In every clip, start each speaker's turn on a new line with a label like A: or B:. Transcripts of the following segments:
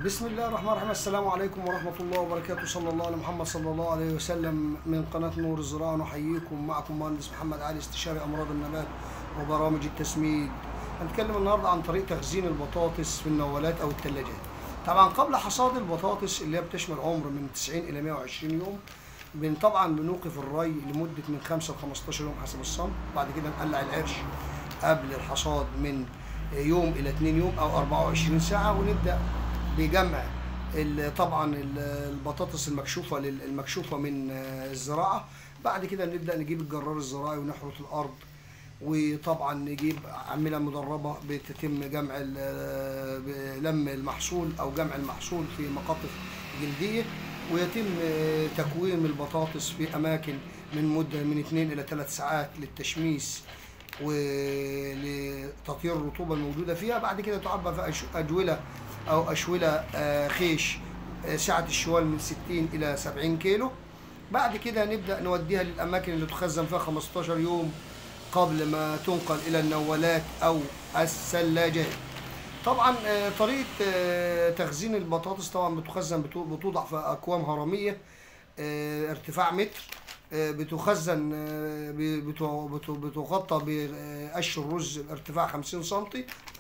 A: بسم الله الرحمن الرحيم. السلام عليكم ورحمة الله وبركاته. صلى الله على محمد صلى الله عليه وسلم. من قناة نور الزراعة نحييكم، معكم مهندس محمد علي، استشاري أمراض النبات وبرامج التسميد. هنتكلم النهارده عن طريقة تخزين البطاطس في النوالات أو الثلاجات. طبعا قبل حصاد البطاطس اللي هي بتشمل عمر من 90 إلى 120 يوم، طبعا بنوقف الري لمدة من 5 ل 15 يوم حسب الصنف. بعد كده نقلع العرش قبل الحصاد من يوم إلى 2 يوم أو 24 ساعة، ونبدأ بجمع طبعا البطاطس المكشوفه من الزراعه. بعد كده نبدا نجيب الجرار الزراعي ونحرث الارض، وطبعا نجيب عامله مدربه بتتم جمع لم المحصول او جمع المحصول في مقاطف جلديه، ويتم تكويم البطاطس في اماكن من مده من 2 الى 3 ساعات للتشميس ولتطهير الرطوبه الموجوده فيها. بعد كده تعبى في اجوله او اشوله خيش سعه الشوال من 60 الى 70 كيلو. بعد كده نبدا نوديها للاماكن اللي تخزن فيها 15 يوم قبل ما تنقل الى النوالات او الثلاجات. طبعا طريقه تخزين البطاطس طبعا بتوضع في اكوام هرميه ارتفاع متر، بتخزن بتغطى بقش الرز بارتفاع 50 سم.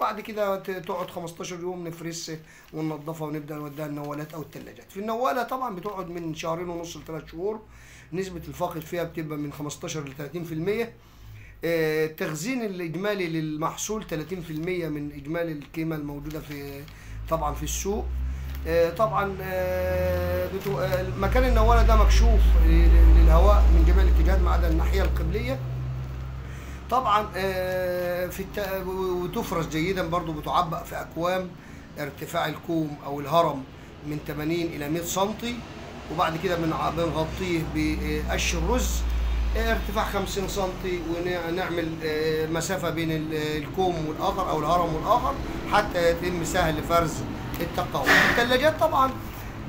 A: بعد كده تقعد 15 يوم نفرسها وننضفها ونبدا نوديها النوالات او الثلاجات. في النواله طبعا بتقعد من 2.5 شهور ل3 شهور، نسبه الفاقد فيها بتبقى من 15 ل 30%. التخزين الاجمالي للمحصول 30% من اجمالي القيمه الموجوده طبعا في السوق. طبعا مكان النواله ده مكشوف للهواء من جميع الاتجاهات ما عدا الناحيه القبليه. طبعا وتفرز جيدا، برضو بتعبأ في اكوام ارتفاع الكوم او الهرم من 80 الى 100 سم. وبعد كده بنغطيه بقش الرز ارتفاع 50 سم، ونعمل مسافه بين الكوم والاخر او الهرم والاخر حتى يتم سهل فرز التقاوي. الثلاجات طبعا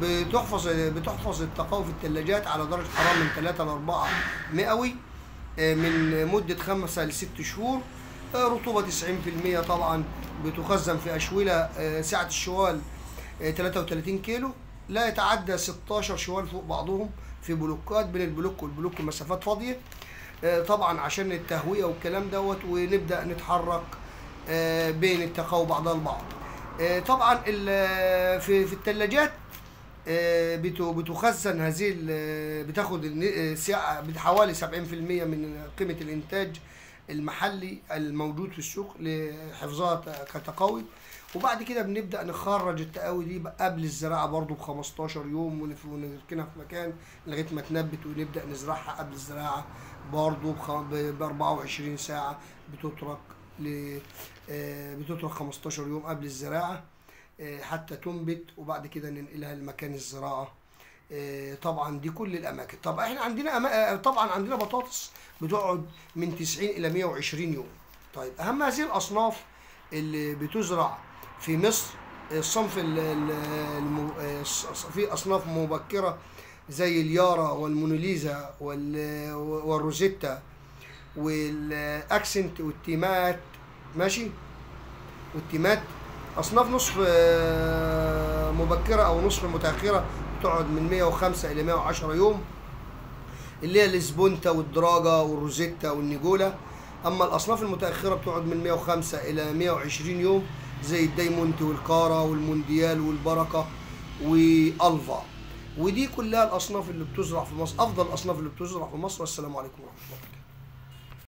A: بتحفظ التقاوي في الثلاجات على درجه حراره من 3 ل 4 مئوي من مده 5 ل 6 شهور. رطوبه 90%. طبعا بتخزن في اشوله سعه الشوال 33 كيلو، لا يتعدى 16 شوال فوق بعضهم في بلوكات، بين البلوك والبلوك مسافات فاضيه طبعا عشان التهويه والكلام دوت، ونبدا نتحرك بين التقاوي بعضها البعض. طبعا في الثلاجات بتخزن هذه بتاخد حوالي 70% من قيمه الانتاج المحلي الموجود في السوق لحفظها كتقاوي. وبعد كده بنبدا نخرج التقاوي دي قبل الزراعه برضو ب 15 يوم، ونركنها في مكان لغايه ما تنبت، ونبدا نزرعها قبل الزراعه برضو ب 24 ساعه. بتترك 15 يوم قبل الزراعه حتى تنبت، وبعد كده ننقلها لمكان الزراعه. طبعا دي كل الاماكن. طب احنا عندنا طبعا عندنا بطاطس بتقعد من 90 الى 120 يوم. طيب اهم هذه الاصناف اللي بتزرع في مصر الصنف في اصناف مبكره زي اليارا والموناليزا والروزيتا والاكسنت والتيمات، ماشي، والتيمات اصناف نصف مبكره او نصف متاخره بتقعد من 105 الى 110 يوم، اللي هي الاسبونتا والدراجه والروزيتا والنيجولا. اما الاصناف المتاخره بتقعد من 105 الى 120 يوم زي الدايمونتي والكارا والمونديال والبركه والفا. ودي كلها الاصناف اللي بتزرع في مصر، افضل الاصناف اللي بتزرع في مصر. والسلام عليكم ورحمه الله وبركاته.